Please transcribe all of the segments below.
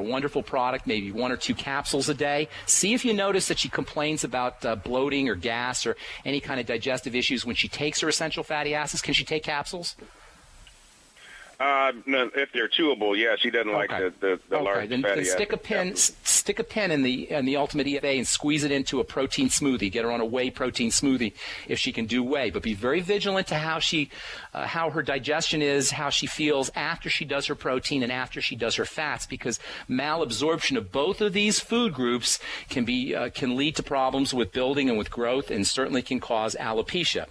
a wonderful product, maybe 1 or 2 capsules a day. See if you notice that she complains about bloating or gas or any kind of digestive issues when she takes her essential fatty acids. Can she take capsules? No, if they're chewable, yeah, she doesn't like the large then fatty stick a pin in the Ultimate EFA and squeeze it into a protein smoothie. Get her on a whey protein smoothie if she can do whey. But be very vigilant to how her digestion is, how she feels after she does her protein and after she does her fats, because malabsorption of both of these food groups can lead to problems with building and with growth, and certainly can cause alopecia.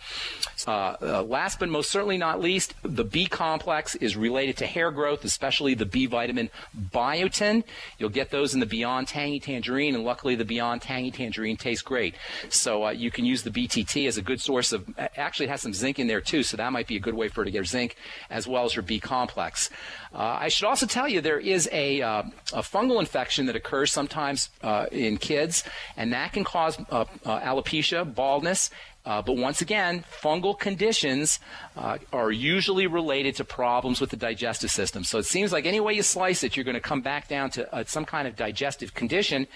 Last but most certainly not least, the B complex is related to hair growth, especially the B vitamin biotin. You'll get those in the Beyond Tangy Tangerine, and luckily the Beyond Tangy Tangerine tastes great. So you can use the BTT as a good source of, actually it has some zinc in there too, so that might be a good way for her to get her zinc as well as her B complex. I should also tell you there is a fungal infection that occurs sometimes in kids, and that can cause alopecia, baldness. But once again, fungal conditions are usually related to problems with the digestive system. So it seems like any way you slice it, you're going to come back down to some kind of digestive condition,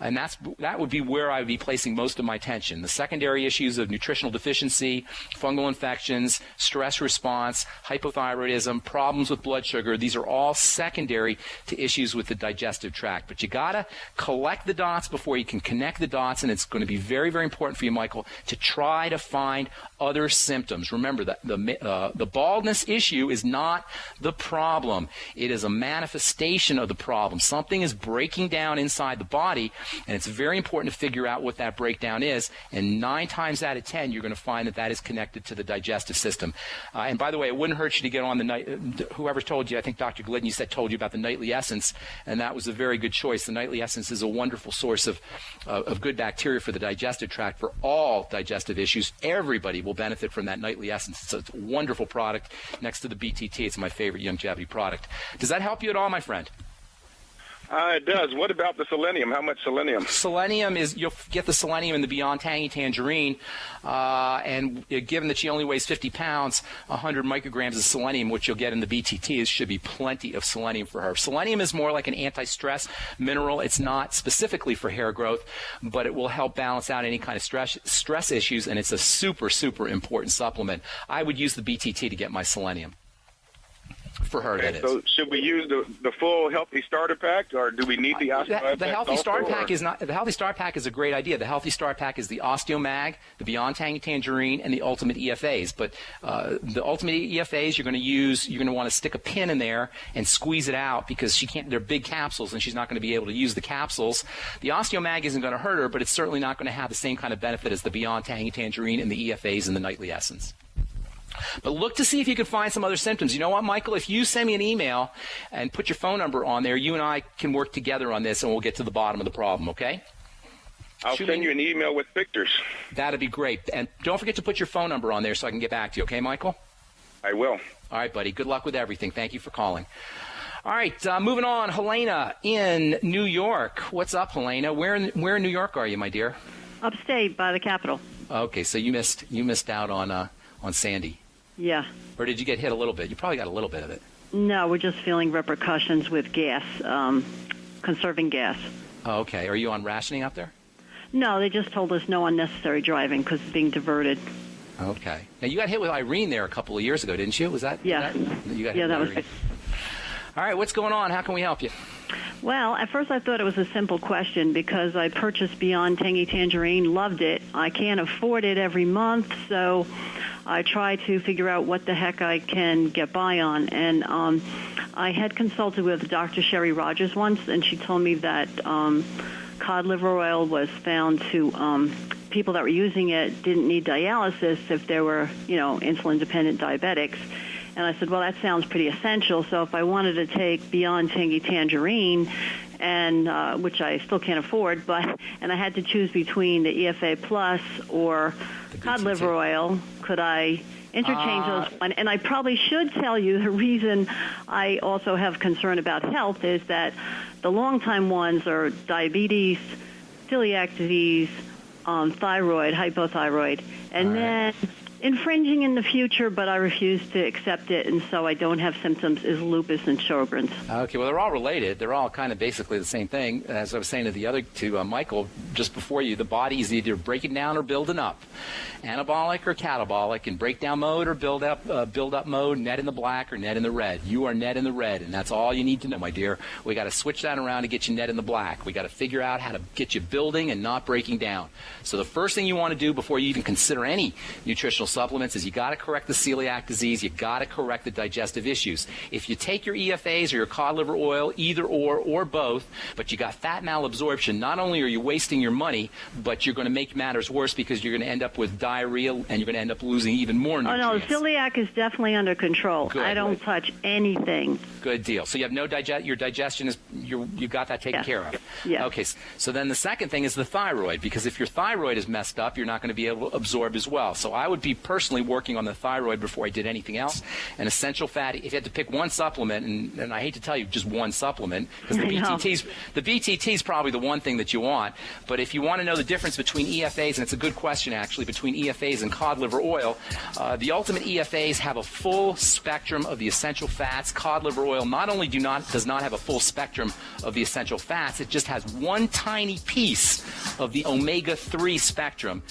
and that would be where I would be placing most of my attention. The secondary issues of nutritional deficiency, fungal infections, stress response, hypothyroidism, problems with blood sugar, these are all secondary to issues with the digestive tract. But you got to collect the dots before you can connect the dots, and it's going to be very, very important for you, Michael, to try to find other symptoms. Remember that the baldness issue is not the problem. It is a manifestation of the problem. Something is breaking down inside the body, and it's very important to figure out what that breakdown is. And 9 times out of 10, you're going to find that is connected to the digestive system. And by the way, it wouldn't hurt you to get on the night. Whoever told you, I think Dr. Glidden, told you about the nightly essence, and that was a very good choice. The nightly essence is a wonderful source of good bacteria for the digestive tract for all digestive issues. Everybody will benefit from that nightly essence. It's a wonderful product. Next to the BTT, it's my favorite longevity product. Does that help you at all, my friend? It does. What about the selenium? How much selenium? Selenium you'll get the selenium in the Beyond Tangy Tangerine, and given that she only weighs 50 pounds, 100 micrograms of selenium, which you'll get in the BTT, should be plenty of selenium for her. Selenium is more like an anti-stress mineral. It's not specifically for hair growth, but it will help balance out any kind of stress issues, and it's a super, super important supplement. I would use the BTT to get my selenium. For her, okay, that is. So should we use the full Healthy Starter Pack, or do we need the Osteomag? The Healthy Starter Pack is not. The Healthy Starter Pack is a great idea. The Healthy Starter Pack is the Osteomag, the Beyond Tangy Tangerine, and the Ultimate EFAs. But the Ultimate EFAs, you're going to want to stick a pin in there and squeeze it out, because she can't. They're big capsules, and she's not going to be able to use the capsules. The Osteomag isn't going to hurt her, but it's certainly not going to have the same kind of benefit as the Beyond Tangy Tangerine and the EFAs and the Nightly Essence. But look to see if you can find some other symptoms. You know what, Michael? If you send me an email and put your phone number on there, you and I can work together on this, and we'll get to the bottom of the problem, okay? I'll send you an email with pictures. That'd be great. And don't forget to put your phone number on there so I can get back to you, okay, Michael? I will. All right, buddy. Good luck with everything. Thank you for calling. All right, moving on. Helena in New York. What's up, Helena? Where in New York are you, my dear? Upstate by the Capitol. Okay, so you missed out on Sandy. Yeah. Or did you get hit a little bit? You probably got a little bit of it. No, we're just feeling repercussions with gas, conserving gas. Oh, okay. Are you on rationing out there? No, they just told us no unnecessary driving because it's being diverted. Okay. Now, you got hit with Irene there a couple of years ago, didn't you? Was that? Yeah. You got hit that with was Irene. All right, what's going on? How can we help you? Well, at first I thought it was a simple question because I purchased Beyond Tangy Tangerine, loved it. I can't afford it every month, so I try to figure out what the heck I can get by on. And I had consulted with Dr. Sherry Rogers once, and she told me that cod liver oil was found to people that were using it didn't need dialysis if they were, insulin-dependent diabetics. And I said, well, that sounds pretty essential. So if I wanted to take Beyond Tangy Tangerine, and which I still can't afford, and I had to choose between the EFA Plus or cod liver oil, could I interchange those one? And I probably should tell you the reason I also have concern about health is that the long-time ones are diabetes, celiac disease, thyroid, hypothyroid, and then infringing in the future, but I refuse to accept it, and so I don't have symptoms, is lupus and Sjogren's. Okay, well, they're all related. They're all kind of basically the same thing. As I was saying to Michael just before you, the body is either breaking down or building up, anabolic or catabolic, in breakdown mode or build up mode, net in the black or net in the red. You are net in the red, and that's all you need to know, my dear. We got to switch that around to get you net in the black. We got to figure out how to get you building and not breaking down. So the first thing you want to do before you even consider any nutritional supplements is you got to correct the celiac disease. You got to correct the digestive issues. If you take your EFAs or your cod liver oil, either or both, but you got fat malabsorption, not only are you wasting your money, but you're going to make matters worse because you're going to end up with diarrhea and you're going to end up losing even more nutrients. Oh, no, celiac is definitely under control. Good. I don't touch anything. Good deal. So you have no your digestion is you got that taken care of. Yeah. Okay. So then the second thing is the thyroid, because if your thyroid is messed up, you're not going to be able to absorb as well. So I would be personally working on the thyroid before I did anything else. An essential fatty. If you had to pick one supplement, and I hate to tell you just one supplement, because the BTT is probably the one thing that you want. But if you want to know the difference between EFAs, and it's a good question actually, between EFAs and cod liver oil, the ultimate EFAs have a full spectrum of the essential fats. Cod liver oil not only does not have a full spectrum of the essential fats, it just has one tiny piece of the omega-3 spectrum,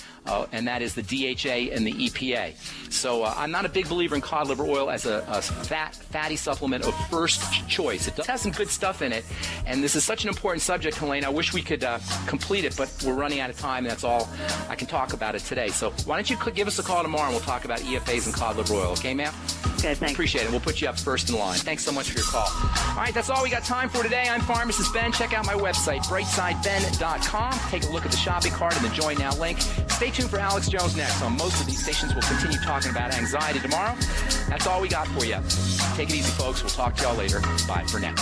and that is the DHA and the EPA. So I'm not a big believer in cod liver oil as a fatty supplement of first choice. It does have some good stuff in it, and this is such an important subject, Helene. I wish we could complete it, but we're running out of time, and that's all I can talk about it today. So why don't you give us a call tomorrow, and we'll talk about EFAs and cod liver oil, okay, ma'am? Okay, thanks. Appreciate it. We'll put you up first in line. Thanks so much for your call. All right, that's all we got time for today. I'm Pharmacist Ben. Check out my website, brightsideben.com. Take a look at the shopping cart and the Join Now link. Stay tuned for Alex Jones next. On most of these stations, we'll continue talking about anxiety tomorrow. That's all we got for you. Take it easy, folks. We'll talk to y'all later. Bye for now.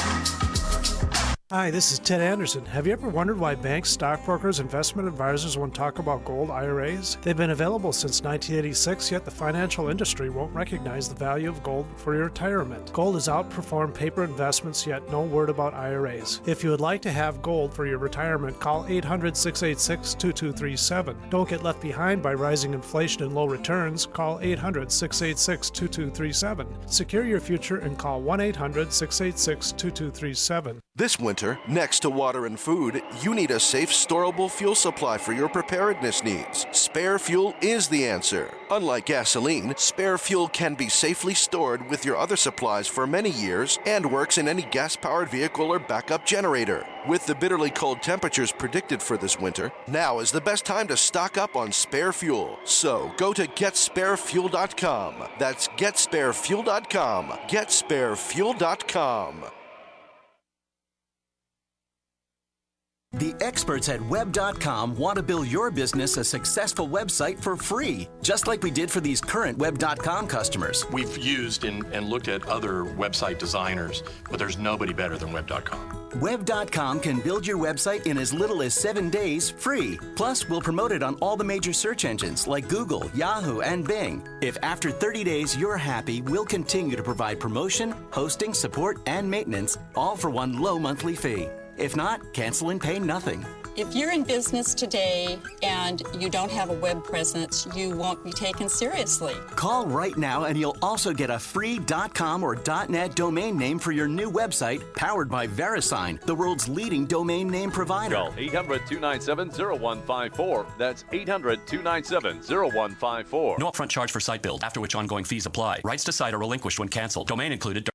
Hi, this is Ted Anderson. Have you ever wondered why banks, stockbrokers, investment advisors won't talk about gold IRAs? They've been available since 1986, yet the financial industry won't recognize the value of gold for your retirement. Gold has outperformed paper investments, yet no word about IRAs. If you would like to have gold for your retirement, call 800-686-2237. Don't get left behind by rising inflation and low returns. Call 800-686-2237. Secure your future and call 1-800-686-2237. This winter, next to water and food, you need a safe, storable fuel supply for your preparedness needs. Spare fuel is the answer. Unlike gasoline, spare fuel can be safely stored with your other supplies for many years and works in any gas-powered vehicle or backup generator. With the bitterly cold temperatures predicted for this winter, now is the best time to stock up on spare fuel. So go to GetSpareFuel.com. That's GetSpareFuel.com. GetSpareFuel.com. The experts at Web.com want to build your business a successful website for free, just like we did for these current Web.com customers. We've used and looked at other website designers, but there's nobody better than Web.com. Web.com can build your website in as little as 7 days free. Plus, we'll promote it on all the major search engines like Google, Yahoo, and Bing. If after 30 days you're happy, we'll continue to provide promotion, hosting, support, and maintenance, all for one low monthly fee. If not, cancel and pay nothing. If you're in business today and you don't have a web presence, you won't be taken seriously. Call right now and you'll also get a free .com or .net domain name for your new website, powered by VeriSign, the world's leading domain name provider. Call 800-297-0154. That's 800-297-0154. No upfront charge for site build, after which ongoing fees apply. Rights to site are relinquished when canceled. Domain included.